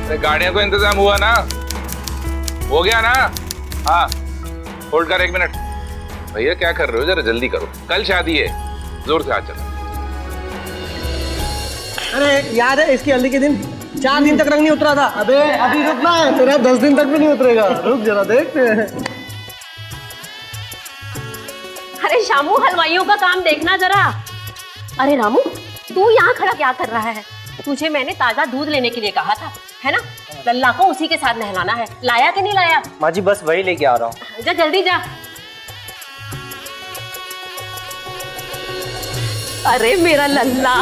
गाड़ियों को इंतजाम हुआ ना? हो गया ना? हाँ, होल्ड कर 1 मिनट। भैया क्या कर रहे हो, जरा जल्दी करो, कल शादी है, जोर से आ चलो। अरे याद है इसकी हल्दी के दिन 4 दिन तक रंग नहीं उतरा था। अबे अभी रुकना है, तेरा 10 दिन तक भी नहीं उतरेगा। रुक जरा देखते हैं। अरे शामू, हलवाइयों का काम देखना जरा। अरे रामू, तू यहाँ खड़ा क्या कर रहा है? तुझे मैंने ताजा दूध लेने के लिए कहा था, है ना? लल्ला को उसी के साथ नहलाना है। लाया कि नहीं लाया? माँ जी बस वही लेके आ रहा हूँ। जा जल्दी जा। अरे मेरा लल्ला,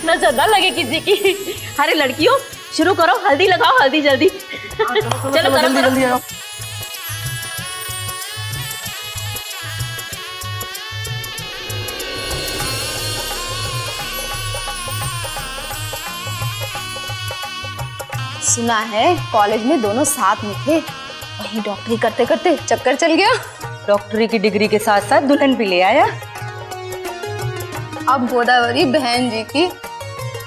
नजर ना लगे किसी की। अरे लड़कियों, शुरू करो, हल्दी लगाओ, हल्दी जल्दी। चलो करो, जल्दी जल्दी आओ। सुना है कॉलेज में दोनों साथ में थे, वहीं डॉक्टरी करते करते चक्कर चल गया। डॉक्टरी की डिग्री के साथ साथ दुल्हन भी ले आया। अब गोदावरी बहन जी की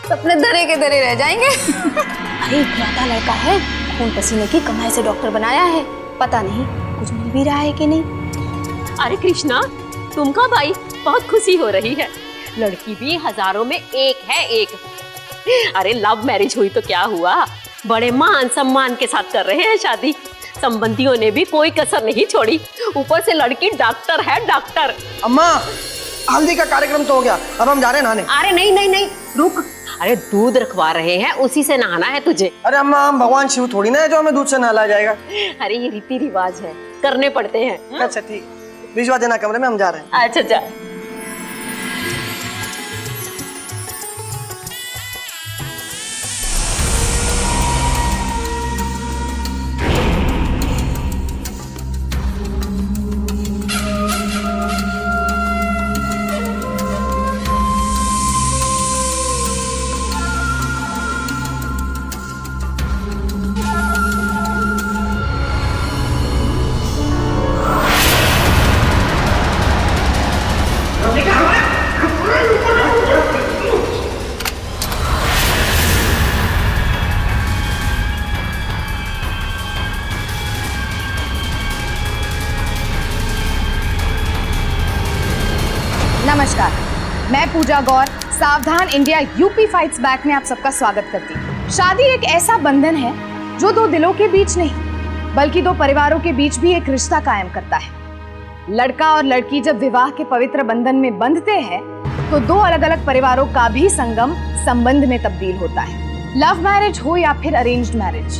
सपने धरे के धरे रह जाएंगे। अरे इकलौता लड़का है, खून पसीने की कमाई से डॉक्टर बनाया है, पता नहीं कुछ मिल भी रहा है कि नहीं। अरे कृष्णा, तुमका भाई बहुत खुशी हो रही है। लड़की भी हजारों में एक है, एक। अरे लव मैरिज हुई तो क्या हुआ, बड़े मान सम्मान के साथ कर रहे हैं शादी। संबंधियों ने भी कोई कसर नहीं छोड़ी। ऊपर से लड़की डॉक्टर है, डॉक्टर। अम्मा, हल्दी का कार्यक्रम तो हो गया, अब हम जा रहे हैं नहाने। अरे नहीं नहीं नहीं, रुक। अरे दूध रखवा रहे हैं, उसी से नहाना है तुझे। अरे अम्मा, हम भगवान शिव थोड़ी ना है जो हमें दूध से नहलाया जाएगा। अरे ये रीति रिवाज है, करने पड़ते हैं। अच्छा ठीक, भिजवा देना कमरे में, हम जा रहे हैं। अच्छा अच्छा। नमस्कार, मैं पूजा गौर सावधान इंडिया यूपी फाइट्स बैक में आप सबका स्वागत करती हूँ। शादी एक ऐसा बंधन है जो दो दिलों के बीच नहीं बल्कि दो परिवारों के बीच भी एक रिश्ता कायम करता है। लड़का और लड़की जब विवाह के पवित्र बंधन में बंधते हैं तो दो अलग अलग परिवारों का भी संगम संबंध में तब्दील होता है। लव मैरिज हो या फिर अरेंज्ड मैरिज,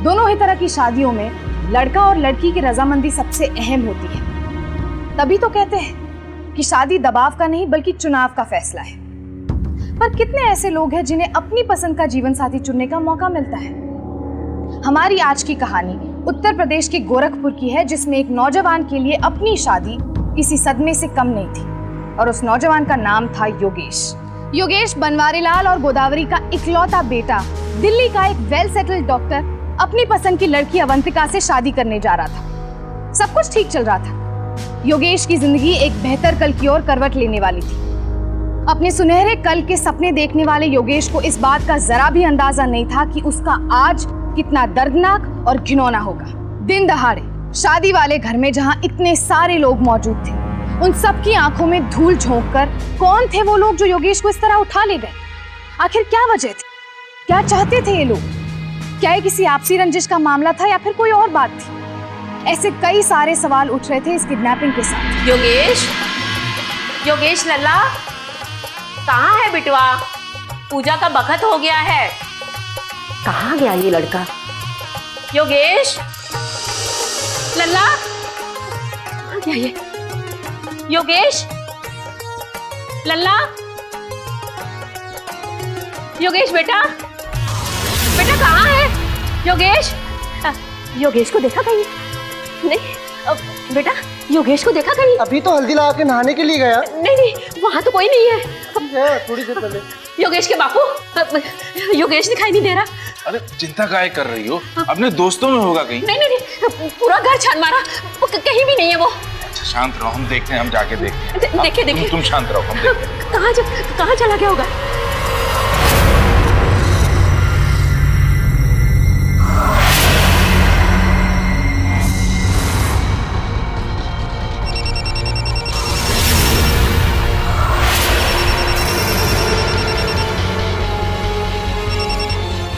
दोनों ही तरह की शादियों में लड़का और लड़की की रजामंदी सबसे अहम होती है। तभी तो कहते हैं कि शादी दबाव का नहीं बल्कि चुनाव का फैसला है। पर कितने ऐसे लोग हैं जिन्हें अपनी पसंद का जीवन साथी चुनने का मौका मिलता है। हमारी आज की कहानी उत्तर प्रदेश के गोरखपुर की है, जिसमें एक नौजवान के लिए अपनी शादी किसी सदमे से कम नहीं थी और उस नौजवान का नाम था योगेश। योगेश बनवारीलाल और गोदावरी का इकलौता बेटा, दिल्ली का एक वेल सेटल्ड डॉक्टर, अपनी पसंद की लड़की अवंतिका से शादी करने जा रहा था। सब कुछ ठीक चल रहा था। योगेश की जिंदगी एक बेहतर कल की ओर करवट लेने वाली थी। अपने सुनहरे कल के सपने देखने वाले योगेश को इस बात का जरा भी अंदाजा नहीं था कि उसका आज कितना दर्दनाक और घिनौना होगा। दिन दहाड़े शादी वाले घर में जहां इतने सारे लोग मौजूद थे, उन सबकी आंखों में धूल झोंककर कौन थे वो लोग जो योगेश को इस तरह उठा ले गए? आखिर क्या वजह थी? क्या चाहते थे ये लोग? क्या ये किसी आपसी रंजिश का मामला था या फिर कोई और बात थी? ऐसे कई सारे सवाल उठ रहे थे इस किडनैपिंग के साथ। योगेश, योगेश लल्ला, कहाँ है बिटवा? पूजा का बखत हो गया है। कहाँ गया ये लड़का? योगेश, लल्ला, कहाँ गया ये? योगेश, लल्ला, योगेश बेटा, बेटा कहाँ है? योगेश, योगेश को देखा कहीं? नहीं बेटा, योगेश को देखा कहीं? अभी तो हल्दी लगा के नहाने के लिए गया। नहीं नहीं, वहाँ तो कोई नहीं है। थोड़ी देर पहले। योगेश के बापू, योगेश दिखाई नहीं दे रहा। अरे चिंता काहे कर रही हो, अपने दोस्तों में होगा कहीं। नहीं नहीं नहीं, पूरा घर छान मारा, कहीं भी नहीं है वो। अच्छा शांत रहो, हम देखते हैं, हम जाके देखते हैं। देखिए देखिए, तुम शांत रहो, हम देखते हैं। कहाँ चला गया होगा?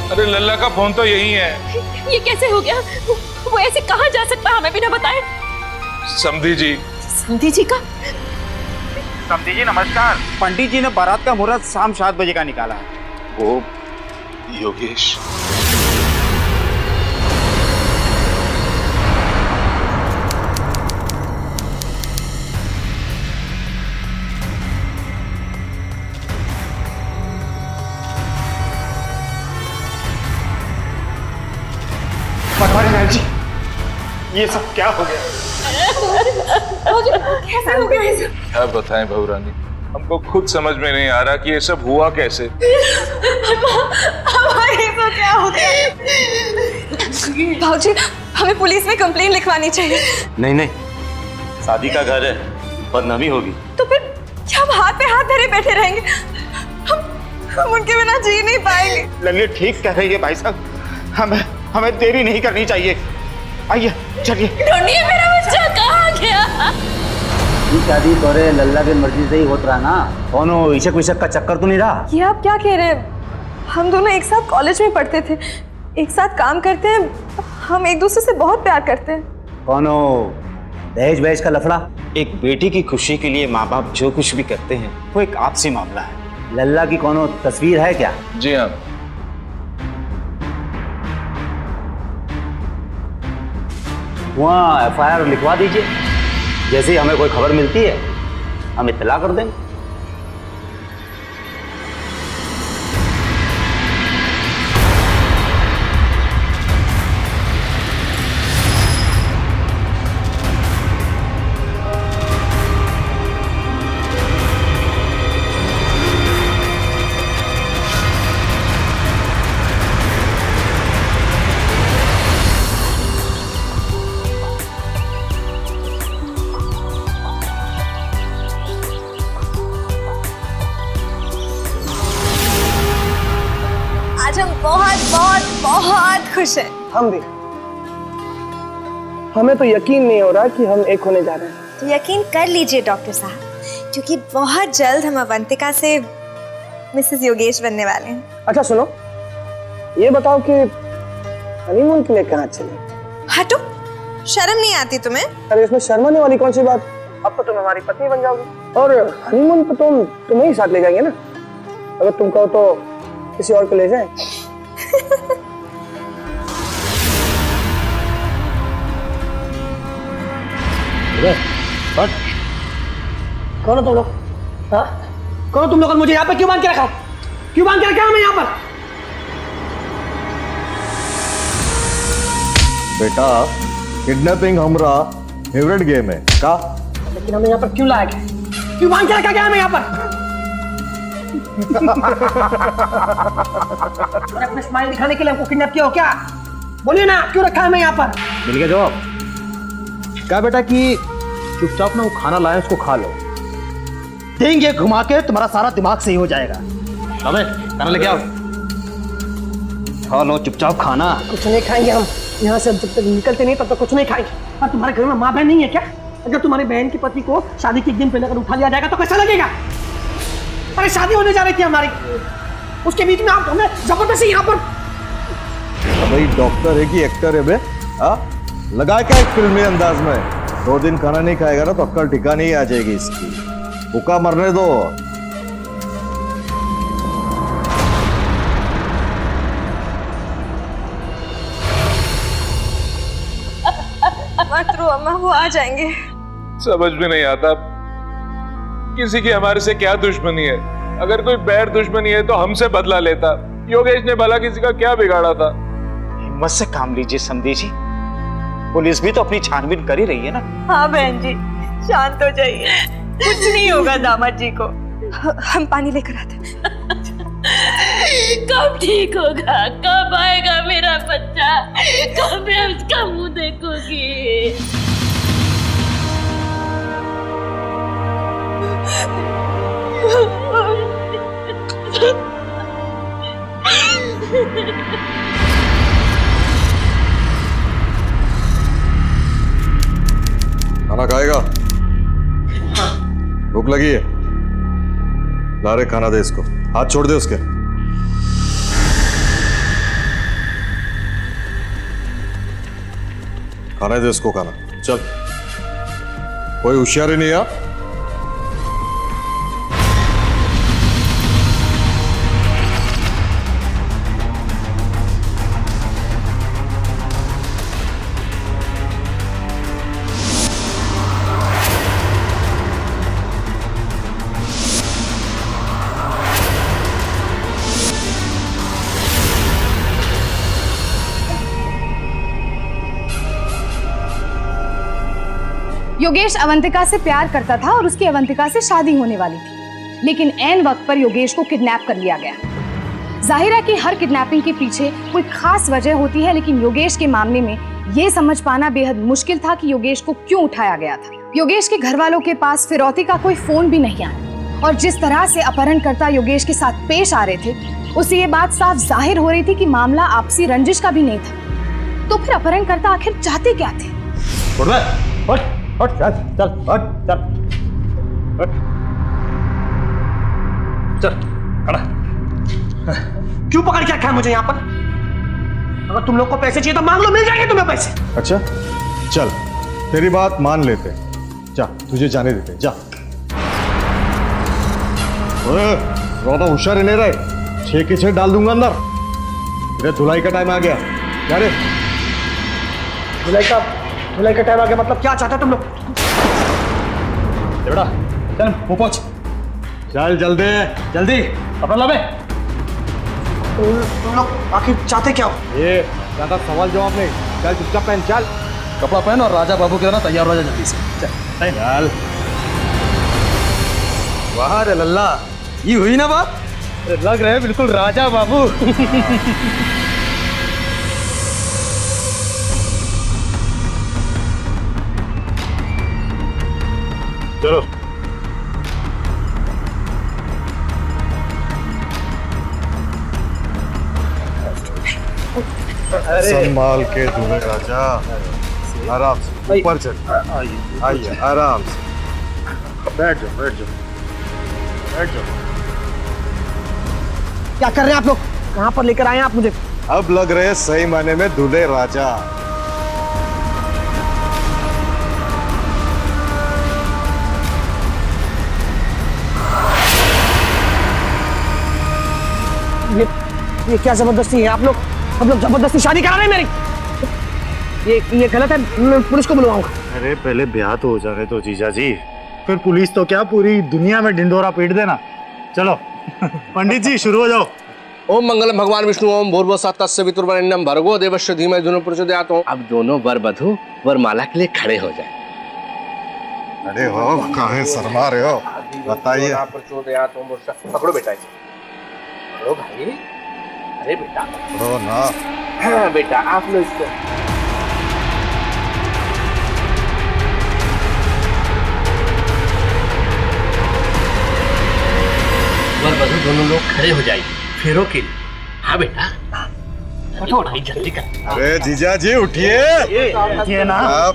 अरे लल्ला का फोन तो यही है। ये कैसे हो गया? वो ऐसे कहाँ जा सकता है हमें बिना बताए? समधी जी। समधी जी का? समधी जी नमस्कार। पंडित जी ने बारात का मुहूर्त शाम 7 बजे का निकाला है। वो योगेश। पटवारी नायक जी, ये सब क्या हो गया? कैसे हो गया ये सब? क्या बताएं बहू रानी, हमको खुद समझ में नहीं आ रहा कि ये सब हुआ कैसे। हमारे तो क्या हो गया? भाऊजी, हमें पुलिस में कंप्लेन लिखवानी चाहिए। नहीं नहीं, शादी का घर है, बदनामी होगी। तो फिर हम हाथ पे हाथ धरे बैठे रहेंगे? हम उनके बिना जी नहीं पाएंगे। लल्ली ठीक कह रही है भाई साहब, हमें देरी नहीं करनी चाहिए। आइए चलिए। ढूंढिए मेरा बच्चा कहाँ गया? ये शादी तोरे लल्ला की मर्जी से ही होत रहा ना, कौनो इशक विशक का चक्कर तो नहीं रहा? ये आप क्या कह रहे हैं? हम दोनों एक साथ कॉलेज में पढ़ते थे, एक साथ काम करते हैं, हम एक दूसरे से बहुत प्यार करते हैं। कौनो दहेज वहेज का लफड़ा? एक बेटी की खुशी के लिए माँ बाप जो कुछ भी करते हैं वो एक आपसी मामला है। लल्ला की कौनो तस्वीर है क्या? जी हाँ, वहाँ FIR लिखवा दीजिए, जैसे ही हमें कोई खबर मिलती है हम इत्तला कर देंगे। आज हम बहुत बहुत बहुत खुश हैं। हम भी। हमें तो यकीन नहीं हो रहा कि हम एक होने जा रहे हैं। तो यकीन कर लीजिए डॉक्टर साहब, क्योंकि बहुत जल्द हम अवंतिका से मिसेस योगेश बनने वाले हैं। अच्छा सुनो, ये बताओ कि हनीमून के लिए कहाँ चले? हटो, शर्म नहीं आती तुम्हें? अरे इसमें शर्माने वाली कौन सी बात? अब तो तुम हमारी पत्नी बन जाओगी और हनीमून पर तुम्हें ही साथ ले जाएंगे ना। अगर तुम कहो तो किसी और को ले जाएं। कौन हो तुम लोग? हाँ? कौन हो तुम लोग और मुझे यहाँ पे क्यों बांध के रखा? क्यों बांध के रखा हमें यहाँ पर? बेटा, किडनैपिंग हमारा फेवरेट गेम है का? लेकिन हमें यहाँ पर क्यों लाया गया? क्यों बांध के रखा गया हमें यहाँ पर? अपने स्माइल दिखाने के लिए हमको किडनैप किया हो क्या? बोलिए ना, क्यों रखा हमें यहाँ पर? मिल गया जवाब। क्या बेटा कि चुपचाप ना वो खाना लाए उसको खा लो, देंगे घुमा के तुम्हारा सारा दिमाग सही हो जाएगा। अबे खाना लेके आओ, खा लो चुपचाप खाना। कुछ नहीं खाएंगे हम यहाँ से, जब तक निकलते नहीं तब तक कुछ नहीं खाएंगे। और तुम्हारे घर में माँ बहन नहीं है क्या? अगर तुम्हारी बहन की पति को शादी के एक दिन पहले अगर उठा लिया जाएगा तो कैसा लगेगा? अरे शादी होने जा रही थी हमारी, उसके बीच में आप हमें जबरदस्ती यहाँ पर। भाई डॉक्टर है कि एक्टर है बे? लगा क्या एक फिल्मी अंदाज में? 2 दिन खाना नहीं खाएगा ना तो अक्कल ठिकाने ही आ जाएगी इसकी। भूखा मरने दो। मत रो अम्मा, वो आ जाएंगे। समझ में नहीं आता किसी की हमारे से क्या दुश्मनी है। अगर कोई बैर दुश्मनी है तो हमसे बदला लेता। योगेश ने भला किसी का क्या बिगाड़ा था? हिम्मत से काम लीजिए समधी जी, पुलिस भी तो अपनी छानबीन कर ही रही है ना। हाँ बहन जी, शांत हो जाइए, कुछ नहीं होगा दामाद जी को। हम पानी लेकर आते हैं। कब ठीक होगा? कब आएगा मेरा बच्चा? कब मैं उसका मुंह देखूंगी? खाना खाएगा? भूख लगी है? ला रे खाना दे इसको, हाथ छोड़ दे उसके। खाना दे इसको खाना। चल, कोई होशियारी नहीं है। योगेश अवंतिका से प्यार करता था और उसकी अवंतिका से शादी होने वाली थी, लेकिन ऐन वक्त पर योगेश को किडनैप कर लिया गया। जाहिर है कि हर किडनैपिंग के पीछे कोई खास वजह होती है, लेकिन योगेश के मामले में यह समझ पाना बेहद मुश्किल था कि योगेश को क्यों उठाया गया था। योगेश के घर वालों के पास फिरौती का कोई फोन भी नहीं आया और जिस तरह से अपहरणकर्ता योगेश के साथ पेश आ रहे थे, उससे ये बात साफ जाहिर हो रही थी कि मामला आपसी रंजिश का भी नहीं था। तो फिर अपहरणकर्ता आखिर चाहते क्या थे? हट चल चल हट चल हट चल खड़ा। क्यों पकड़ के रखा है मुझे यहाँ पर? अगर तुम लोग को पैसे चाहिए तो मांग लो, मिल जाएंगे तुम्हें पैसे। अच्छा चल, तेरी बात मान लेते। जा, तुझे जाने देते, जा। ज्यादा होशियार नहीं रहे, 6 के 6 डाल दूंगा अंदर। तेरे धुलाई का टाइम आ गया। क्या रे? धुलाई का टाइम आ गया मतलब क्या चाहते तुम लोग? बेटा चल वो पहुंच, चल जल्दी जल्दी अपना ला। तुम लोग आखिर चाहते क्या हो? ये ज्यादा सवाल जवाब नहीं, चल चुपचाप पहन, चल कपड़ा पहन और राजा बाबू के ना तैयार हो जा जल्दी से। चल चल। वाह रे लल्ला, ये हुई ना बात, लग रहे बिल्कुल राजा बाबू। चलो संभाल के दूल्हे राजा, आराम से ऊपर चल। आइए आराम से बैठ जाओ बैठ जाओ बैठ जाओ। क्या कर रहे हैं आप लोग? कहाँ पर लेकर आए हैं आप मुझे? अब लग रहे सही मायने में दूल्हे राजा। ये क्या जबरदस्ती है? आप लोग जबरदस्ती शादी करा रहे हैं मेरी। ये गलत है, मैं पुलिस को बुलवाऊंगा। अरे पहले ब्याह तो हो जाने तो जीजा जी, फिर पुलिस तो क्या पूरी दुनिया में ढिंडोरा पीट देना। चलो पंडित जी शुरू हो जाओ। ओम मंगलम भगवान विष्णु ओम भूर्भुवस्सुतस्य वितुर्वरेण्यं भर्गो देवस्य धीमहि धियो यो प्रचोदयात्। अब दोनों वर वधु वरमाला के लिए खड़े हो जाए। अरे हो काहे शर्मा रहे हो? बताइए। पकड़ो बेटा, पकड़ो भाई। अरे बेटा पकड़ो ना। हाँ बेटा, आप लो इसको। वर वधु दोनों लोग खड़े हो जाइए फेरों के लिए। हाँ बेटा, भाई जल्दी कर। अरे जीजा जी उठिए। ये ना आप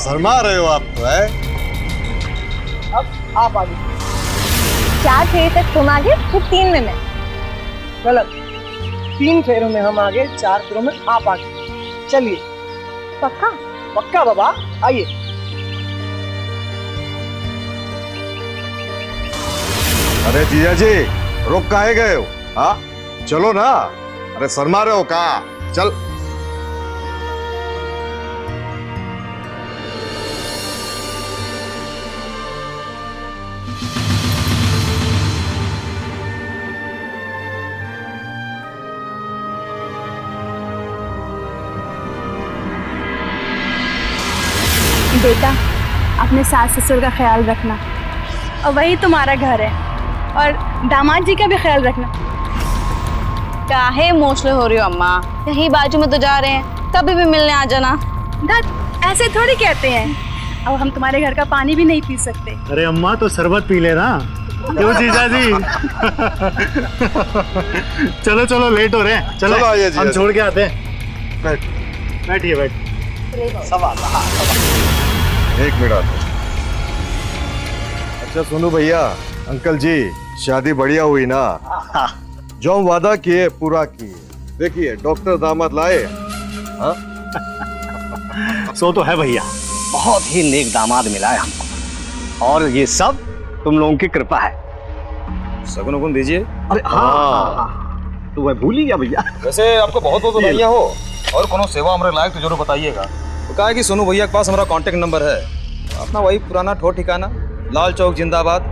शर्मा रहे हो आप तो है। अब आप आगे। 4 फेरे तक तुम आगे, फिर 3 में मैं। गलत, 3 फेरों में हम आगे, 4 फेरों में आप आगे। चलिए। पक्का? पक्का बाबा, आइए। अरे जीजा जी रुक काहे गए हो? हाँ चलो ना। अरे शर्मा रहे हो का? चल। बेटा, अपने सास ससुर का ख्याल रखना और वही तुम्हारा घर है, और दामाद जी का भी ख्याल रखना। काहे इमोशनल हो रही हो अम्मा? यही बाजू में तो जा रहे हैं, कभी भी मिलने आ जाना। दद ऐसे थोड़ी कहते हैं, अब हम तुम्हारे घर का पानी भी नहीं पी सकते। अरे अम्मा तो शरबत पी लेना। क्यों जीजा जी? चलो चलो लेट हो रहे हैं, चलो चलो आइए हम छोड़ के आते हैं। बैठिए बैठ। एक मिनट। अच्छा सुनो भैया, अंकल जी शादी बढ़िया हुई ना? जो हम वादा किए पूरा किए। देखिए डॉक्टर दामाद लाए। हाँ? सो तो है भैया, बहुत ही नेक दामाद मिला है हमको, और ये सब तुम लोगों की कृपा है। सगुन उगुन दीजिए। अरे हाँ, तो वह भूल ही गया भैया। वैसे आपको बहुत बहुत बधाइयाँ हो, और कोनो सेवा हमारे लायक तो जरूर बताइएगा। तो कहा है कि सोनू भैया के पास हमारा कांटेक्ट नंबर है, अपना वही पुराना ठोर ठिकाना, लाल चौक जिंदाबाद।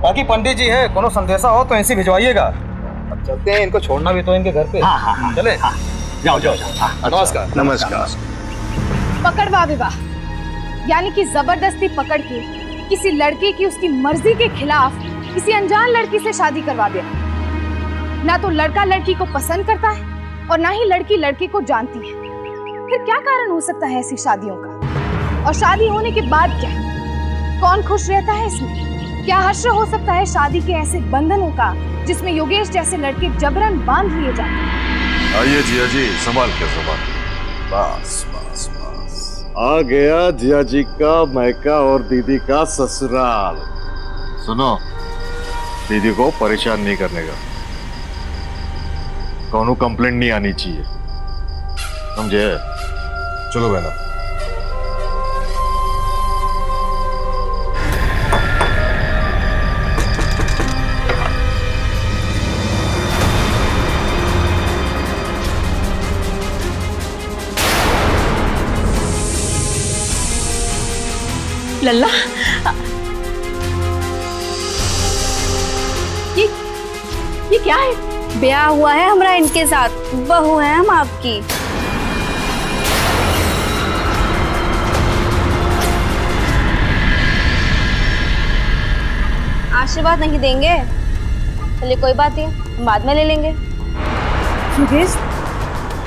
बाकी पंडित जी है, कोनो संदेशा हो तो ऐसे भिजवाइएगा। अब चलते हैं, इनको छोड़ना भी तो इनके घर पे। हाँ, चले। जाओ जाओ। नमस्कार। नमस्कार। पकड़वा विवाह यानी कि जबरदस्ती पकड़ के किसी लड़के की उसकी मर्जी के खिलाफ किसी अनजान लड़की से शादी करवा देना। ना तो लड़का लड़की को पसंद करता है और ना ही लड़की लड़के को जानती है। फिर क्या कारण हो सकता है ऐसी शादियों का? और शादी होने के बाद क्या? कौन खुश रहता है इसमें? क्या हर्ष हो सकता है शादी के ऐसे बंधनों का जिसमें योगेश जैसे लड़के जबरन बांध लिए जाते हैं? आइए जिया जी, संभाल के संभाल। बस बस बस, आ गया जिया जी का मायका और दीदी का ससुराल। सुनो, दीदी को परेशान नहीं करने का, कौनो कंप्लेंट नहीं आनी चाहिए, समझे? चलो बहना। लल्ला, ये क्या है? ब्याह हुआ है हमारा इनके साथ, बहू है हम आपकी। आशीर्वाद नहीं देंगे? चलिए कोई बात नहीं, हम बाद में ले लेंगे। योगेश,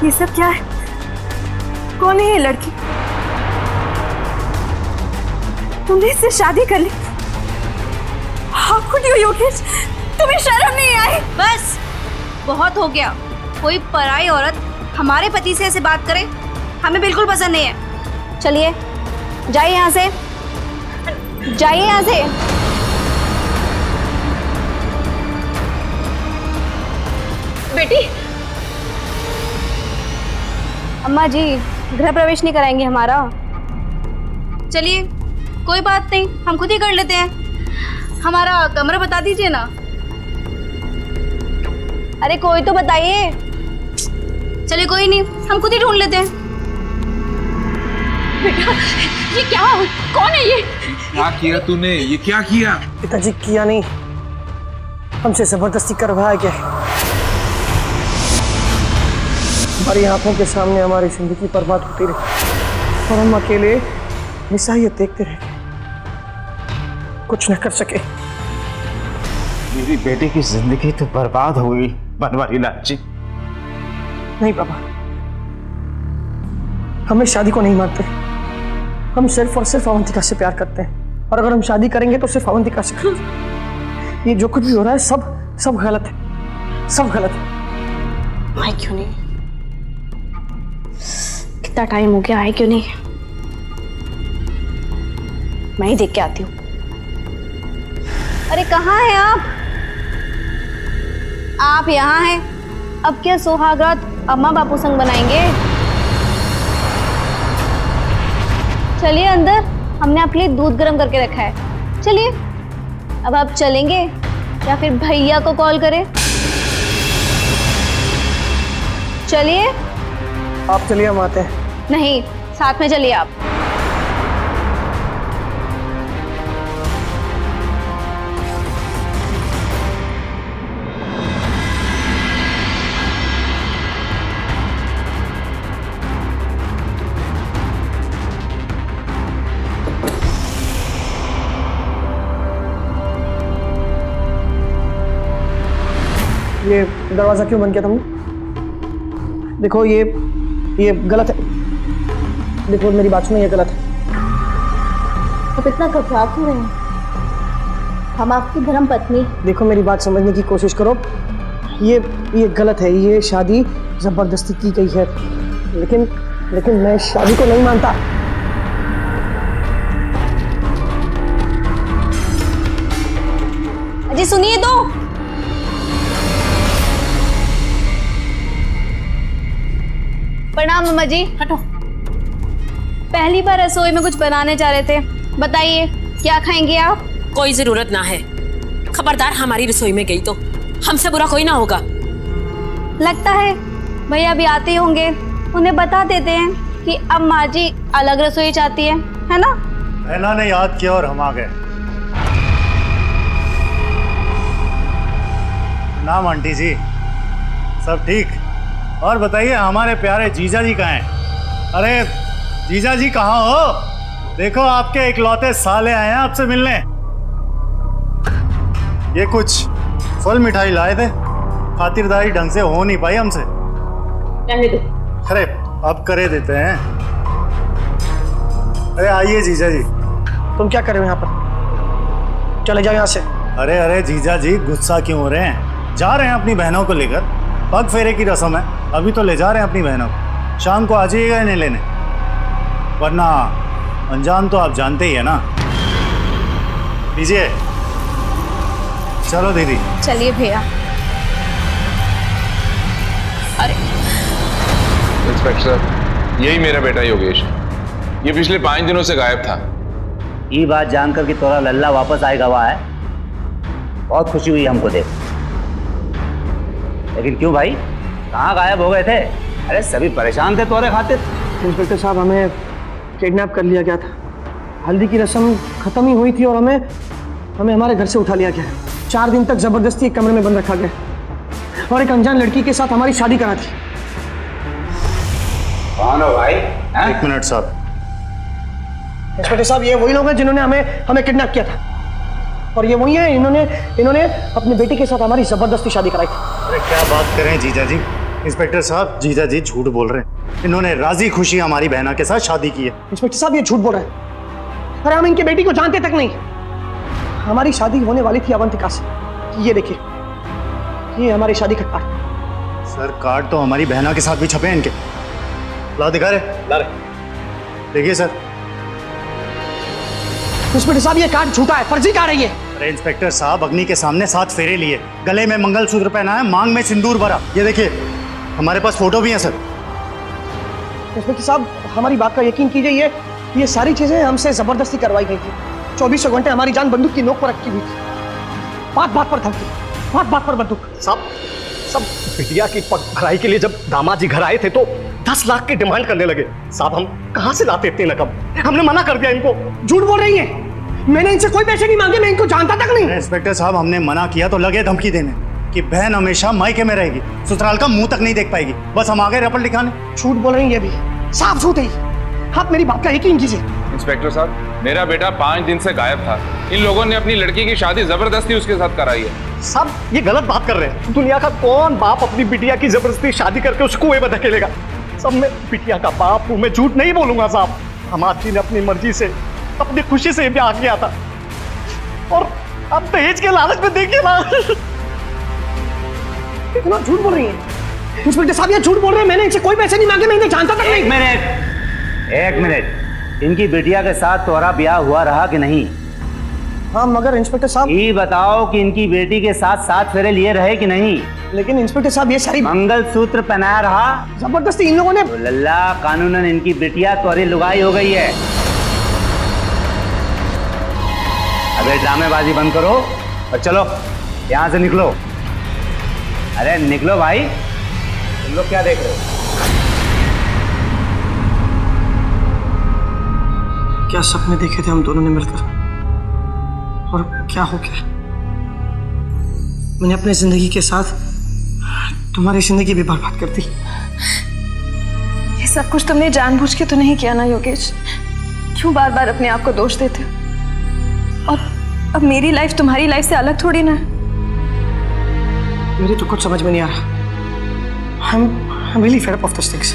ये सब क्या है? कौन है ये लड़की? तुमने इससे शादी कर ली? How could you, Yogesh? तुम्हें शर्म नहीं आई? बस बहुत हो गया। कोई पराई औरत हमारे पति से ऐसे बात करे, हमें बिल्कुल पसंद नहीं है। चलिए जाइए यहाँ से, जाइए यहाँ से। बेटी, अम्मा जी गृह प्रवेश नहीं कराएंगे हमारा? चलिए कोई बात नहीं, हम खुद ही कर लेते हैं। हमारा कमरा बता दीजिए ना। अरे कोई तो बताइए। चलिए कोई नहीं, हम खुद ही ढूंढ लेते हैं। बेटा, ये क्या? कौन है ये? क्या किया तूने? ये क्या किया? पिताजी किया नहीं, हमसे जबरदस्ती करवाया गया। हमारी आंखों के सामने हमारी जिंदगी बर्बाद होती रही और हम अकेले हमेशा ये देखते रह गए, कुछ न कर सके। मेरी बेटी की जिंदगी तो बर्बाद हो गई बनवारी लाल जी। नहीं पापा, हम इस शादी को नहीं मानते। हम सिर्फ और सिर्फ अवंतिका से प्यार करते हैं, और अगर हम शादी करेंगे तो सिर्फ अवंतिका से करेंगे। ये जो कुछ भी हो रहा है सब गलत है, सब गलत है। आए क्यों नहीं? कितना टाइम हो गया, आए क्यों नहीं? मैं ही देख के आती हूँ। अरे कहाँ हैं आप? आप यहाँ हैं? अब क्या सुहागरात अम्मा बापू संग बनाएंगे? चलिए अंदर, हमने आपके लिए दूध गर्म करके रखा है। चलिए, अब आप चलेंगे या फिर भैया को कॉल करें? चलिए। आप चलिए, हम आते हैं। नहीं, साथ में चलिए आप। ये दरवाजा क्यों बंद किया तुमने? देखो ये गलत है। देखो मेरी बात सुनो, ये गलत है। आप इतना घबराहट क्यों रहे हैं? हम आपकी धर्म पत्नी। देखो मेरी बात समझने की कोशिश करो। ये गलत है, ये शादी जबरदस्ती की गई है। लेकिन मैं शादी को नहीं मानता। अजी सुनिए तो। प्रणाम अम्मा जी। हटो। पहली बार रसोई में कुछ बनाने जा रहे थे, बताइए क्या खाएंगे आप? कोई जरूरत ना है, खबरदार हमारी रसोई में गई तो हमसे बुरा कोई ना होगा। लगता है भैया अभी आते ही होंगे, उन्हें बता देते हैं कि अब माँ जी अलग रसोई चाहती है ना? बहना ने याद किया और हम आ गए। नाम आंटी जी, सब ठीक? और बताइए हमारे प्यारे जीजा जी कहाँ हैं? अरे जीजा जी कहाँ हो? देखो आपके इकलौते साले आए हैं आपसे मिलने। ये कुछ फल मिठाई लाए थे, खातिरदारी ढंग से हो नहीं पाई हमसे। अरे अब करे देते हैं। अरे आइए जीजा जी। तुम क्या कर रहे हो यहाँ पर? चले जाओ यहाँ से। अरे अरे जीजा जी गुस्सा क्यों हो रहे हैं? जा रहे हैं अपनी बहनों को लेकर, पग फेरे की रस्म है, अभी तो ले जा रहे हैं अपनी बहनों को। शाम को आ जाइएगा इन्हें लेने, वरना अंजाम तो आप जानते ही है ना। लीजिए, चलो दीदी। चलिए भैया। अरे इंस्पेक्टर साहब, यही मेरा बेटा योगेश है। ये पिछले 5 दिनों से गायब था। ये बात जानकर कि तोरा लल्ला वापस आए गवा है, बहुत खुशी हुई हमको देख। लेकिन क्यों भाई, कहाँ गायब हो गए थे? अरे सभी परेशान थे तोरे खातिर। इंस्पेक्टर साहब, हमें किडनैप कर लिया गया था। हल्दी की रस्म खत्म ही हुई थी और हमें हमारे घर से उठा लिया गया। 4 दिन तक जबरदस्ती एक कमरे में बंद रखा गया और एक अनजान लड़की के साथ हमारी शादी करा थी। कौन हो भाई? एक मिनट साहब। इंस्पेक्टर साहब, ये वही लोग हैं जिन्होंने हमें किडनैप किया था, और ये वही हैं इन्होंने अपने बेटे के साथ हमारी जबरदस्ती शादी कराई थी। अरे क्या बात करें जीजा जी। इंस्पेक्टर साहब, जीजा जी झूठ बोल रहे हैं। इन्होंने राजी खुशी हमारी बहना के साथ शादी की है। इंस्पेक्टर साहब, ये झूठ बोल रहे हैं। अरे हम इनके बेटी को जानते तक नहीं। हमारी शादी होने वाली थी अवंतिका से। ये देखिए, ये हमारी शादी का कार्ड। सर कार्ड तो हमारी बहना के साथ भी छपे हैं इनके। ला दिखा रहे, ला रहे, देखिए सर। इंस्पेक्टर साहब, ये कार्ड झूठा है, फर्जी कार्ड है ये। अरे इंस्पेक्टर साहब, अग्नि के सामने 7 फेरे लिए, गले में मंगलसूत्र पहना है, मांग में सिंदूर भरा। ये देखिए, हमारे पास फोटो भी है सर। इंस्पेक्टर साहब, हमारी बात का यकीन कीजिए, ये सारी चीजें हमसे जबरदस्ती करवाई गई थी। 24 घंटे हमारी जान बंदूक की नोक पर रखी हुई थी। बात बात पर धमकी, बात बात पर बंदूक। सब बिटिया की पग भराई के लिए जब दामाद जी घर आए थे तो 10 लाख की डिमांड करने लगे। साहब, हम कहाँ से लाते इतनी रकम? हमने मना कर दिया इनको। झूठ बोल रही है, मैंने इनसे कोई पैसे नहीं मांगे, मैं इनको जानता तक नहीं। इंस्पेक्टर साहब, हमने मना किया तो लगे धमकी देने कि बहन हमेशा मायके में रहेगी, ससुराल का मुंह तक नहीं देख पाएगी। बस हम आ गए रपट दिखाने। झूठ बोल रही है, भी साफ झूठ है। आप मेरी बात का यकीन कीजिए। इंस्पेक्टर साहब, मेरा बेटा 5 दिन से गायब था। इन लोगों ने अपनी लड़की की शादी जबरदस्ती उसके साथ कराई है। सब ये गलत बात कर रहे हैं। दुनिया का कौन बाप अपनी बिटिया की जबरदस्ती शादी करके उसको कुएं में धकेलेगा? सब में बिटिया का बाप हूं, मैं झूठ नहीं बोलूंगा साहब। हमारी जी ने अपनी मर्जी से, अपनी खुशी से ब्याह किया था, और अब दहेज के लालच में देखिए ना। इतना झूठ बोल रही है। इंस्पेक्टर साहब, ये झूठ बोल रहे हैं, मैंने इनसे कोई पैसे नहीं मांगे, मैं इन्हें जानता तक नहीं। एक मिनट, इनकी बिटिया के साथ तोरा ब्याह हुआ रहा कि नहीं? हाँ, मगर इंस्पेक्टर साहब, ये बताओ कि इनकी बेटी के साथ 7 फेरे लिए रहे कि नहीं? लेकिन इंस्पेक्टर साहब, ये सारी मंगलसूत्र पहनाया रहा, जबरदस्ती इन लोगों ने। तो लल्ला कानूनन इनकी बिटिया तोरी लुगाई हो गई है। अबे ड्रामेबाजी बंद करो और चलो यहाँ से निकलो। अरे निकलो भाई, तुम लोग क्या देख रहे हो? क्या सपने देखे थे हम दोनों ने मिलकर, और क्या हो गया। मैंने अपनी जिंदगी के साथ तुम्हारी जिंदगी भी बर्बाद कर दी। ये सब कुछ तुमने जानबूझ के तो नहीं किया ना योगेश? क्यों बार बार अपने आप को दोष देते हो? और अब मेरी लाइफ तुम्हारी लाइफ से अलग थोड़ी ना है। मेरे तो कुछ समझ में नहीं आ रहा। I'm really fed up of these things।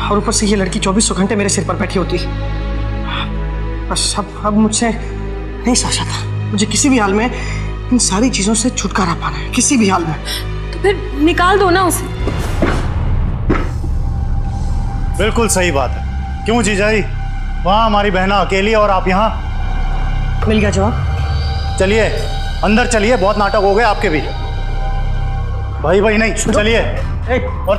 और ऊपर से ये लड़की 24 घंटे मेरे सिर पर बैठी होती। बस अब मुझसे नहीं सहा जाता। मुझे किसी भी हाल में इन सारी चीजों से छुटकारा पाना है, किसी भी हाल में। तो फिर निकाल दो ना उसे। बिल्कुल सही बात है। क्यों जीजा जी, वहाँ हमारी बहना अकेली और आप यहाँ। मिल गया जवाब। चलिए अंदर चलिए, बहुत नाटक हो गए आपके भी। भाई नहीं, चलिए। और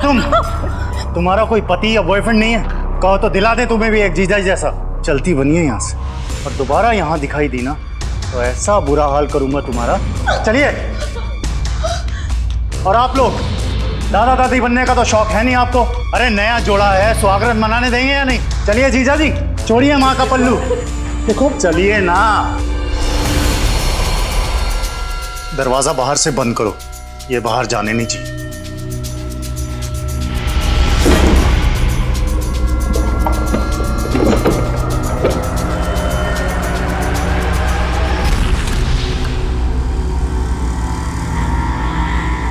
तुम्हारा कोई पति या बॉयफ्रेंड नहीं है? कहो तो दिला दे तुम्हें भी एक जीजा जैसा। चलती बनिए यहाँ से, और दोबारा यहाँ दिखाई दी ना तो ऐसा बुरा हाल करूंगा तुम्हारा। चलिए। और आप लोग, दादा दादी बनने का तो शौक है नहीं आपको? अरे नया जोड़ा है, स्वागत मनाने देंगे या नहीं? चलिए जीजा जी, छोड़िए माँ का पल्लू। देखो चलिए ना। दरवाजा बाहर से बंद करो, ये बाहर जाने नहीं चाहिए।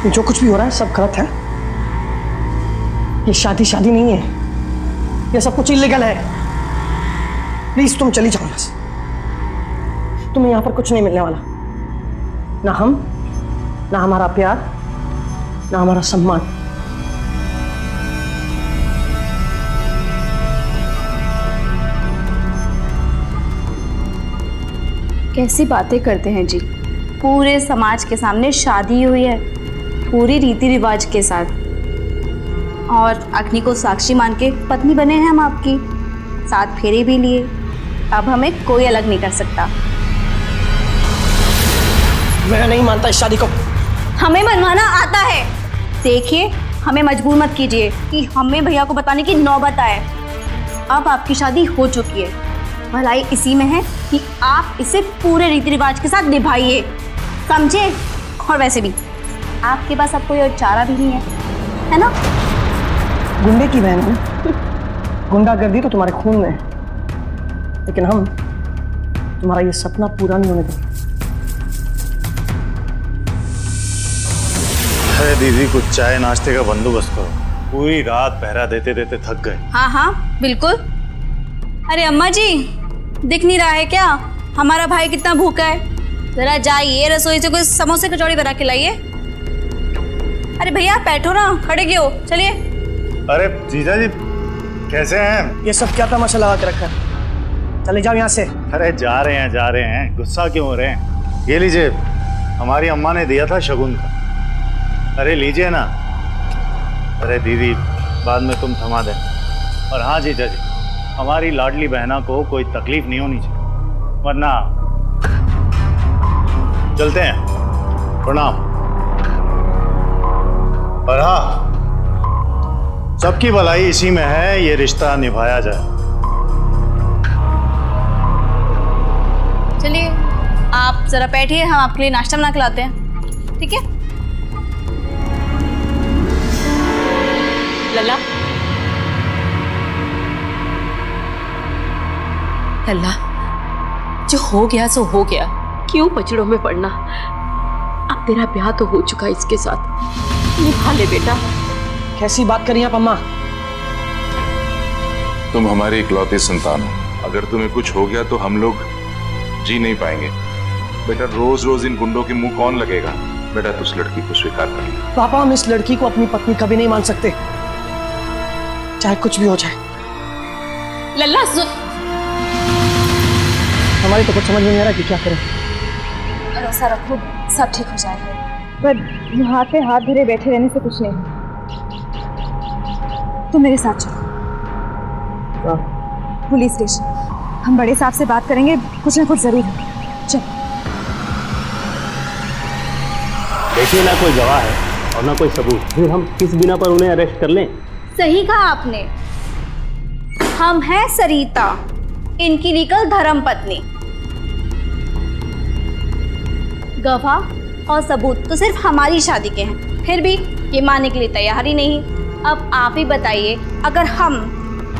जो कुछ भी हो रहा है सब गलत है। ये शादी शादी नहीं है, ये सब कुछ इल्लीगल है। प्लीज तुम चली जाओ बस। तुम्हें यहां पर कुछ नहीं मिलने वाला, ना हम, ना हमारा प्यार, ना हमारा सम्मान। कैसी बातें करते हैं जी। पूरे समाज के सामने शादी हुई है, पूरी रीति रिवाज के साथ, और अग्नि को साक्षी मान के पत्नी बने हैं हम आपकी, 7 फेरे भी लिए। अब हमें कोई अलग नहीं कर सकता। मैं नहीं मानता इस शादी को। हमें मनवाना आता है। देखिए, हमें मजबूर मत कीजिए कि हमें भैया को बताने की नौबत आए। अब आपकी शादी हो चुकी है, भलाई इसी में है कि आप इसे पूरे रीति रिवाज के साथ निभाइए, समझे? और वैसे भी आपके पास अब कोई और चारा भी नहीं है ना? गुंडे की बहन है, गुंडागर्दी तो तुम्हारे खून में है, लेकिन हम तुम्हारा ये सपना पूरा नहीं होने देंगे। अरे दीदी, कुछ चाय नाश्ते का बंदोबस्त करो, पूरी रात पहरा देते देते थक गए। हाँ हाँ बिल्कुल। अरे अम्मा जी, दिख नहीं रहा है क्या हमारा भाई कितना भूखा है? जरा जाइए रसोई से कोई समोसे कचौड़ी बना के लाइए। अरे भैया आप बैठो ना, खड़े क्यों हो? चलिए। अरे जीजा जी कैसे हैं? ये सब क्या तमाशा लगा के रखा है? चले जाओ यहाँ से। अरे जा रहे हैं, गुस्सा क्यों हो रहे हैं? ये लीजिए, हमारी अम्मा ने दिया था शगुन का। अरे लीजिए ना। अरे दीदी, बाद में तुम थमा दे। और हाँ जीजा जी, हमारी लाडली बहना को कोई तकलीफ नहीं होनी चाहिए, वरना चलते हैं। प्रणाम। और हाँ, सबकी भलाई इसी में है, ये रिश्ता निभाया जाए। चलिए आप जरा बैठिए, हम आपके लिए नाश्ता बना के लाते हैं, ठीक है? लल्ला, लल्ला, जो हो गया सो हो गया, क्यों पचड़ों में पड़ना? अब तेरा ब्याह तो हो चुका है इसके साथ, निभा ले बेटा। कैसी बात करी आप अम्मा? तुम हमारी इकलौती संतान हो, अगर तुम्हें कुछ हो गया तो हम लोग जी नहीं पाएंगे। बेटा रोज रोज इन गुंडों के मुंह कौन लगेगा? बेटा तू उस लड़की को स्वीकार कर ले। पापा, हम इस लड़की को अपनी पत्नी कभी नहीं मान सकते, चाहे कुछ भी हो जाए। लल्ला सुन, हमारी तो कुछ समझ में नहीं आ रहा कि क्या करें। भरोसा रखो, सब ठीक हो जाएगा। पर हाथ पे हाथ धरे बैठे रहने से कुछ नहीं। तुम मेरे साथ चलो पुलिस स्टेशन, हम बड़े साहब से बात करेंगे, कुछ ना कुछ जरूर है। चल। देखिए, ना कोई गवाह है और ना कोई सबूत, फिर हम किस बिना पर उन्हें अरेस्ट कर लें? सही कहा आपने। हम हैं सरिता, इनकी लीगल धर्म पत्नी। गवाह और सबूत तो सिर्फ हमारी शादी के हैं, फिर भी ये मानने के लिए तैयार ही नहीं। अब आप ही बताइए, अगर हम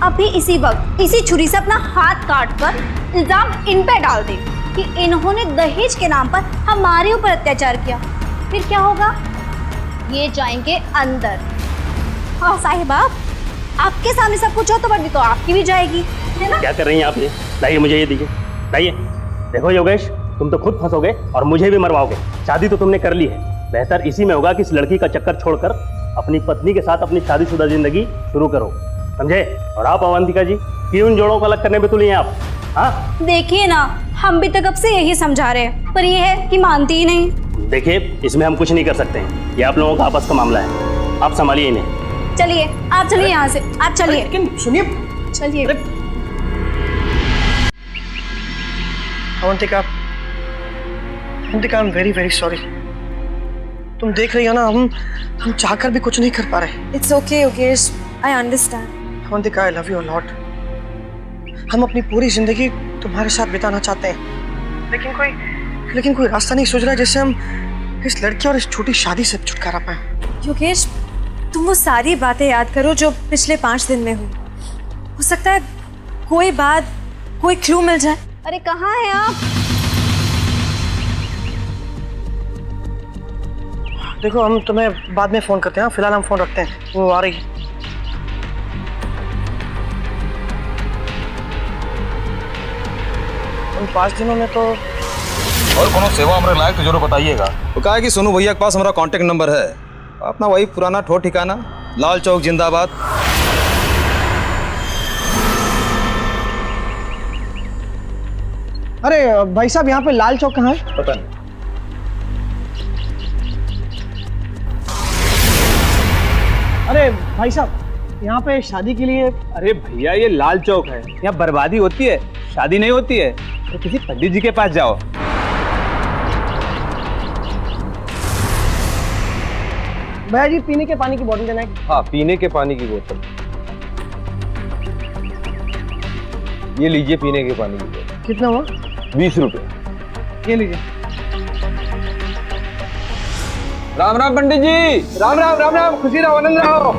अभी इसी वक्त इसी छुरी से अपना हाथ काट कर इल्जाम इन पे डाल दें कि इन्होंने दहेज के नाम पर हमारे ऊपर अत्याचार किया, फिर क्या होगा? ये जाएंगे अंदर। हाँ साहिब, आपके सामने सब कुछ हो तो वर्दी तो आपकी भी जाएगी, है ना? क्या कर रही हैं आप? ये लाइए, मुझे ये दीजिए, लाइए। देखो योगेश, तुम तो खुद फंसोगे और मुझे भी मरवाओगे। शादी तो तुमने कर ली है, बेहतर इसी में होगा कि इस लड़की का चक्कर छोड़कर अपनी पत्नी के साथ अपनी शादीशुदा जिंदगी शुरू करो, समझे? और आप अवंतिका जी, क्यों इन जोड़ों को अलग करने में तुले हैं आप? हाँ देखिए ना, हम भी तक अब से यही समझा रहे हैं, पर ये है कि मानती ही नहीं। देखिए, इसमें हम कुछ नहीं कर सकते हैं, ये आप लोगों का आपस का मामला है, आप संभालिए इन्हें। चलिए आप चलिए यहाँ से, आप चलिए। लेकिन सुनिए, चलिए। Avantika, I am very very sorry. तुम देख रही हो ना, हम चाहकर भी कुछ नहीं कर पा रहे। It's okay Yogesh, I understand. Avantika, I love you a lot. हम अपनी पूरी जिंदगी तुम्हारे साथ बिताना चाहते हैं, लेकिन कोई रास्ता नहीं सूझ रहा जिससे हम इस लड़की और इस छोटी शादी से छुटकारा पाए। योगेश, तुम वो सारी बातें याद करो जो पिछले 5 दिन में हुई। हो सकता है कोई बात, कोई क्लू मिल जाए। अरे कहाँ हैं आप? देखो, हम तुम्हें बाद में फोन करते हैं, फिलहाल हम फोन रखते हैं, वो आ रही है। उन 5 दिनों में तो और कोनो सेवा हमारे लायक तो जरूर बताइएगा। वो कहा है कि सोनू भैया के पास हमारा कांटेक्ट नंबर है, अपना वही पुराना ठो ठिकाना, लाल चौक जिंदाबाद। अरे भाई साहब, यहाँ पे लाल चौक कहाँ है? पता नहीं। अरे भाई साहब, यहाँ पे शादी के लिए। अरे भैया, ये लाल चौक है, यहाँ बर्बादी होती है, शादी नहीं होती है। तो किसी पंडित जी के पास जाओ। भैया जी, पीने के पानी की बोतल देना है। हाँ, पीने के पानी की बोतल। ये लीजिए पीने के पानी की बोतल। कितना हुआ? 20 रुपए। ये लीजिए। राम राम पंडित जी, राम राम राम राम, खुशी रहो, आनंद रहो।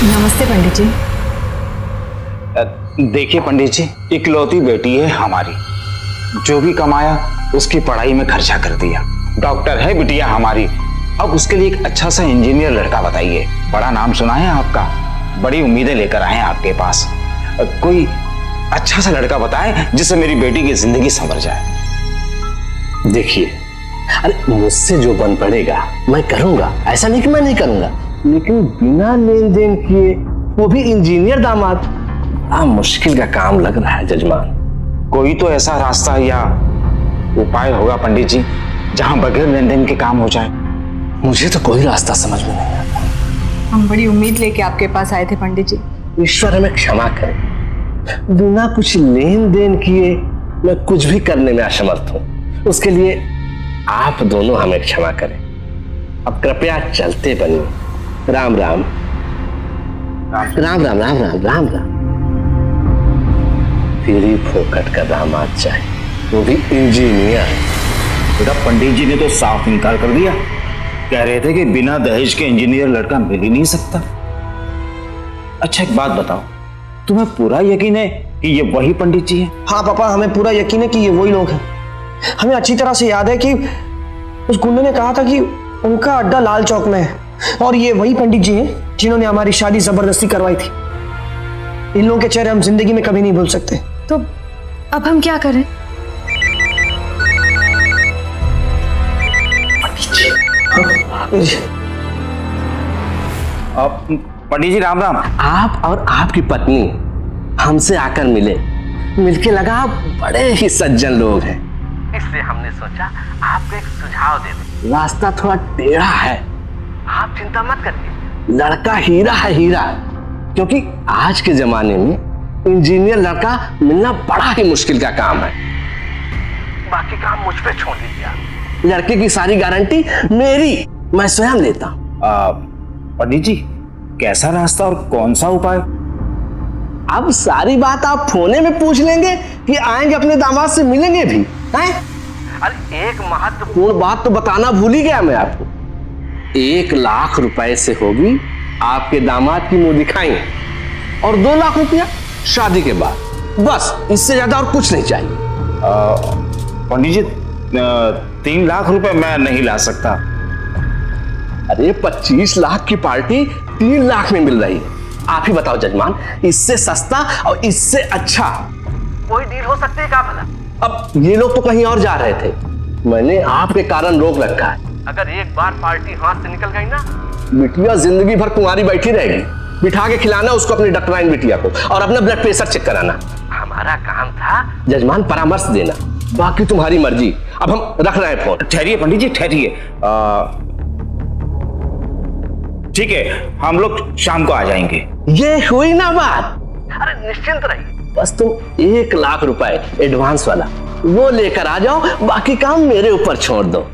नमस्ते पंडित जी। देखिए पंडित जी, इकलौती बेटी है हमारी, जो भी कमाया उसकी पढ़ाई में खर्चा कर दिया। डॉक्टर है बिटिया हमारी, अब उसके लिए एक अच्छा सा इंजीनियर लड़का बताइए। बड़ा नाम सुना है आपका, बड़ी उम्मीदें लेकर आए हैं आपके पास। कोई अच्छा सा लड़का बताएं जिससे मेरी बेटी की जिंदगी संवर जाए। देखिए, अरे मुझसे जो बन पड़ेगा मैं करूंगा, ऐसा नहीं कि मैं नहीं करूंगा, लेकिन बिना लेन देन किए, वो भी इंजीनियर दामाद, मुश्किल का काम लग रहा है जजमान। कोई तो ऐसा रास्ता या उपाय होगा पंडित जी जहां बगैर लेन देन के काम हो जाए। मुझे तो कोई रास्ता समझ में नहीं आता। हम बड़ी उम्मीद लेके आपके पास आए थे पंडित जी। ईश्वर हमें क्षमा करे, बिना कुछ लेन देन किए मैं कुछ भी करने में असमर्थ हूं। उसके लिए आप दोनों हमें क्षमा करें। अब कृपया चलते बनिए। राम राम राम राम राम राम राम राम। तेरी फोकट का दामाद चाहिए, वो भी इंजीनियर। बेटा, पंडित जी ने तो साफ इनकार कर दिया, कह रहे थे कि बिना दहेज के इंजीनियर लड़का मिल ही नहीं सकता। अच्छा एक बात बताओ, तुम्हें पूरा यकीन है कि ये वही पंडित जी हैं? हाँ पापा, हमें पूरा यकीन है कि ये वही लोग हैं। हमें अच्छी तरह से याद है कि उस गुंडे ने कहा था कि उनका अड्डा लाल चौक में है, और ये वही पंडित जी हैं जिन्होंने हमारी शादी जबरदस्ती करवाई थी। इन लोगों के चेहरे हम जिंदगी में कभी नहीं भूल सकते। तो अब हम क्या करें? पंडित जी राम राम। आप और आपकी पत्नी हमसे आकर मिले, मिलके लगा आप बड़े ही सज्जन लोग हैं, इसलिए हमने सोचा आपको एक सुझाव दे दें। रास्ता थोड़ा टेढ़ा है, आप चिंता मत करिए, लड़का हीरा है हीरा। क्योंकि आज के जमाने में इंजीनियर लड़का मिलना बड़ा ही मुश्किल का काम है। बाकी काम मुझ पे छोड़ दीजिए। लड़के की सारी गारंटी मेरी, मैं स्वयं लेता हूं। पंडित जी, कैसा रास्ता और कौन सा उपाय? अब सारी बात आप फोने में पूछ लेंगे कि आएंगे अपने दामाद से मिलेंगे भी हैं? अरे एक महत्वपूर्ण बात तो बताना भूल ही गया मैं आपको। 1 लाख रुपए से होगी आपके दामाद की मुंह दिखाई, और 2 लाख रुपया शादी के बाद। बस इससे ज्यादा और कुछ नहीं चाहिए। पंडित जी 3 लाख रुपए मैं नहीं ला सकता। अरे 25 लाख की पार्टी 3 लाख में मिल रही है। आप ही बताओ जजमान, इससे सस्ता और इससे अच्छा कोई डील हो सकती है क्या भला? अब ये लोग तो कहीं और जा रहे थे, मैंने आपके कारण रोक रखा है। अगर एक बार पार्टी हाथ से निकल गई ना, बिटिया जिंदगी भर कुंवारी बैठी रहेगी। बिठा के खिलाना उसको अपनी डॉक्टराइन बिटिया को और अपना ब्लड प्रेशर चेक कराना। हमारा काम था जजमान परामर्श देना, बाकी तुम्हारी मर्जी। अब हम रख रहे हैं फोन। ठहरिए पंडित जी, ठहरिए। ठीक है, हम लोग शाम को आ जाएंगे। ये हुई ना बात। अरे निश्चिंत रहिए, बस तुम 1 लाख रुपए एडवांस वाला वो लेकर आ जाओ, बाकी काम मेरे ऊपर छोड़ दो।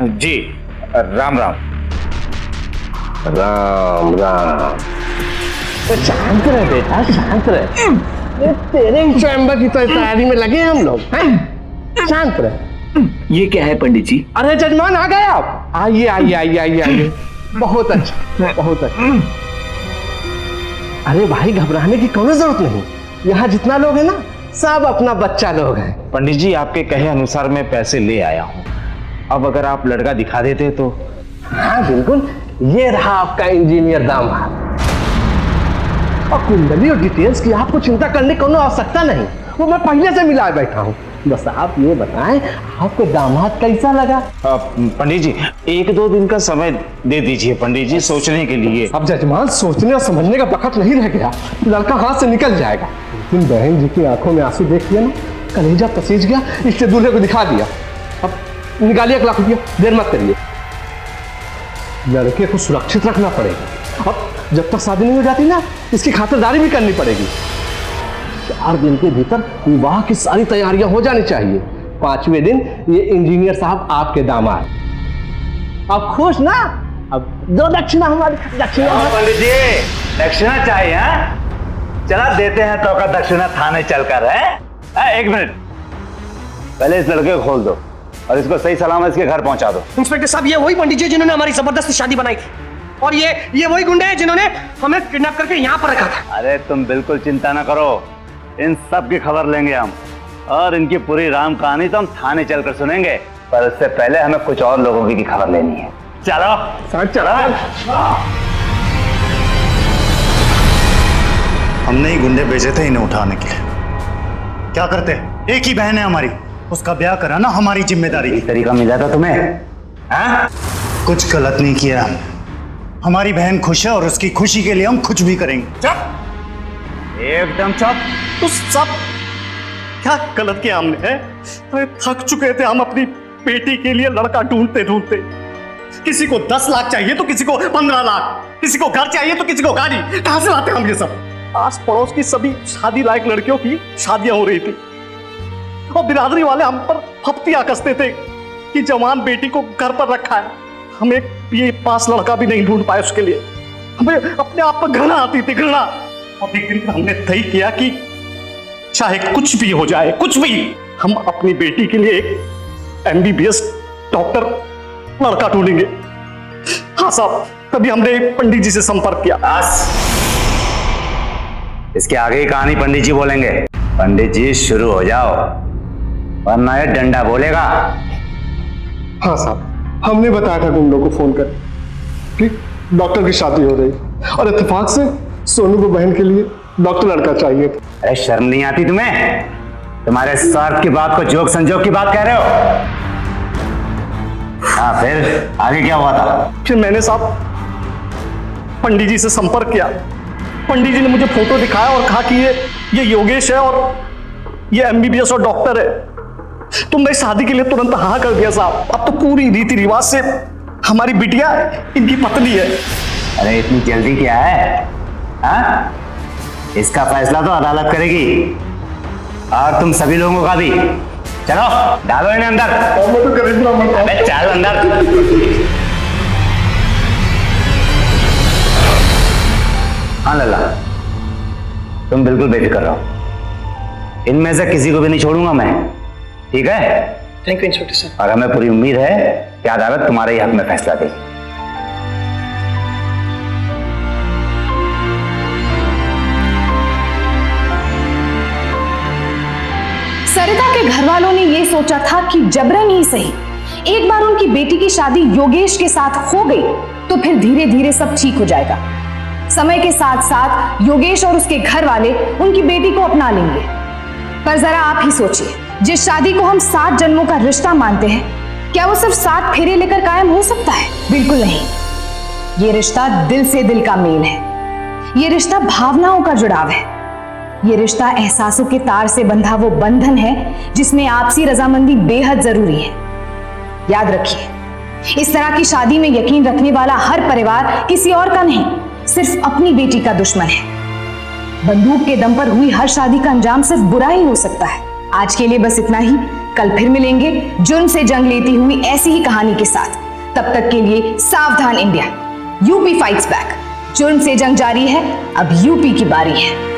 जी, राम राम। राम राम। शांत रहे बेटा, शांत रहे। ये तेरे ही चैम्बर की तैयारी में लगे हम लोग हैं। शांत रहे। ये क्या है पंडित जी? अरे जजमान आ गए आप। आइए आइए आइए आइए आइए। बहुत अच्छा, बहुत अच्छा। अरे भाई घबराने की कोई जरूरत नहीं, यहाँ जितना लोग है ना सब अपना बच्चा लोग हैं। पंडित जी आपके कहे अनुसार मैं पैसे ले आया हूँ, अब अगर आप लड़का दिखा देते तो। हाँ बिल्कुल, ये रहा आपका इंजीनियर दामाद। और कुंडली और डिटेल्स की आपको चिंता करने की कोई आवश्यकता नहीं, वो मैं पहले से मिला बैठा हूँ। बस आप ये बताएं आपको दामाद कैसा लगा? पंडित जी 1-2 दिन का समय दे दीजिए पंडित जी, सोचने के लिए। अब जजमान सोचने और समझने का वक्त नहीं रह गया, लड़का हाथ से निकल जाएगा। लेकिन बहन जी की आंखों में आंसू देख लिया ना, कलेजा पसीज गया, इससे दूल्हे को दिखा दिया। अब निकालिए 1 लाख रुपया, देर मत करिए। लड़के को सुरक्षित रखना पड़ेगा। अब जब तक शादी नहीं हो जाती ना, इसकी खातिरदारी भी करनी पड़ेगी। 4 दिन के भीतर विवाह की सारी तैयारियां हो जानी चाहिए। 5वें दिन ये इंजीनियर साहब आपके दामाद। आप खुश ना? अब दो दक्षिणा हमारी। दक्षिणा पंडित जी, दक्षिणा चाहिए? चला देते हैं तो का दक्षिणा थाने चलकर है। 1 मिनट, पहले इस लड़के को खोल दो और इसको सही सलामत इसके घर पहुंचा दो। इंस्पेक्टर साहब, ये वही पंडित जी जिन्होंने हमारी जबरदस्ती शादी बनाई थी, और ये वही गुंडे हैं जिन्होंने हमें किडनैप करके यहाँ पर रखा था। अरे तुम बिल्कुल चिंता ना करो, इन सब की खबर लेंगे हम, और इनकी पूरी राम कहानी तो हम थाने चलकर सुनेंगे। पर उससे पहले हमें कुछ और लोगों की खबर लेनी है। चलो सर, चलो। हमने ही गुंडे भेजे थे इन्हें उठाने के लिए। क्या करते? एक ही बहन है हमारी, उसका ब्याह कराना हमारी जिम्मेदारी। इस तरीका मिला था तुम्हें? हाँ? कुछ गलत नहीं किया हमने। हमारी बहन खुश है और उसकी खुशी के लिए हम कुछ भी करेंगे। चुप, एकदम चुप। तो सब क्या गलत किया हमने? अरे थक चुके थे हम अपनी बेटी के लिए लड़का ढूंढते ढूंढते। किसी को 10 लाख चाहिए तो किसी को 15 लाख, किसी को घर चाहिए तो किसी को गाड़ी। कहां से लाते हम ये सब? आस पड़ोस की सभी शादी लायक लड़कियों की शादियां हो रही थी, और बिरादरी वाले हम पर फप्तियां कसते थे कि जवान बेटी को घर पर रखा है। हम एक ये पास लड़का भी नहीं ढूंढ पाए उसके लिए। हमें अपने आप पर घृणा आती थी, घृणा। और एक दिन हमने तय किया कि चाहे कुछ भी हो जाए, कुछ भी, हम अपनी बेटी के लिए एक MBBS डॉक्टर लड़का ढूंढेंगे। हाँ साहब, तभी हमने पंडित जी से संपर्क किया। इसके आगे की कहानी पंडित जी बोलेंगे। पंडित जी शुरू हो जाओ, वरना ये डंडा बोलेगा। हाँ साहब, हमने बताया था गुंडों को फोन कर कि डॉक्टर की शादी हो रही, और इत्तेफाक से सोनू को बहन के लिए डॉक्टर लड़का चाहिए था। अरे शर्म नहीं आती तुम्हें? तुम्हारे स्वार्थ की बात को जोक संजोग की बात कह रहे हो? हाँ, फिर आगे क्या हुआ था? फिर मैंने साहब पंडित जी से संपर्क किया। पंडित जी ने मुझे फोटो दिखाया और कहा कि ये योगेश है और ये MBBS और डॉक्टर है। तो मैं शादी के लिए तुरंत हाँ कर दिया साहब। अब तो पूरी रीति रिवाज से हमारी बिटिया इनकी पत्नी है। अरे इतनी जल्दी क्या है? हाँ? इसका फैसला तो अदालत करेगी, और तुम सभी लोगों का भी। चलो डालो इन्हें अंदर। अबे चल अंदर। हाँ लल्ला, तुम बिल्कुल बेफिक्र रहो, इनमें से किसी को भी नहीं छोड़ूंगा मैं, ठीक है? थैंक यू इंस्पेक्टर साहब। और हमें पूरी उम्मीद है कि अदालत तुम्हारे ही हक में फैसला देगी। सरिता के घर वालों ने यह सोचा था कि जबरन ही सही एक बार उनकी बेटी की शादी योगेश के साथ हो गई तो फिर धीरे धीरे सब ठीक हो जाएगा। समय के साथ साथ योगेश और उसके घर वाले उनकी बेटी को अपना लेंगे। पर जरा आप ही सोचिए, जिस शादी को हम 7 जन्मों का रिश्ता मानते हैं, क्या वो सिर्फ 7 फेरे लेकर कायम हो सकता है? बिल्कुल नहीं। ये रिश्ता दिल से दिल का मेल है। ये रिश्ता भावनाओं का जुड़ाव है। ये रिश्ता एहसासों के तार से बंधा वो बंधन है जिसमें आपसी रजामंदी बेहद जरूरी है। याद रखिए, इस तरह की शादी में यकीन रखने वाला हर परिवार किसी और का नहीं, सिर्फ अपनी बेटी का दुश्मन है। बंदूक के दम पर हुई हर शादी का अंजाम सिर्फ बुरा ही हो सकता है। आज के लिए बस इतना ही। कल फिर मिलेंगे जुर्म से जंग लेती हुई ऐसी ही कहानी के साथ। तब तक के लिए सावधान इंडिया, यूपी फाइट्स बैक। जुर्म से जंग जारी है, अब यूपी की बारी है।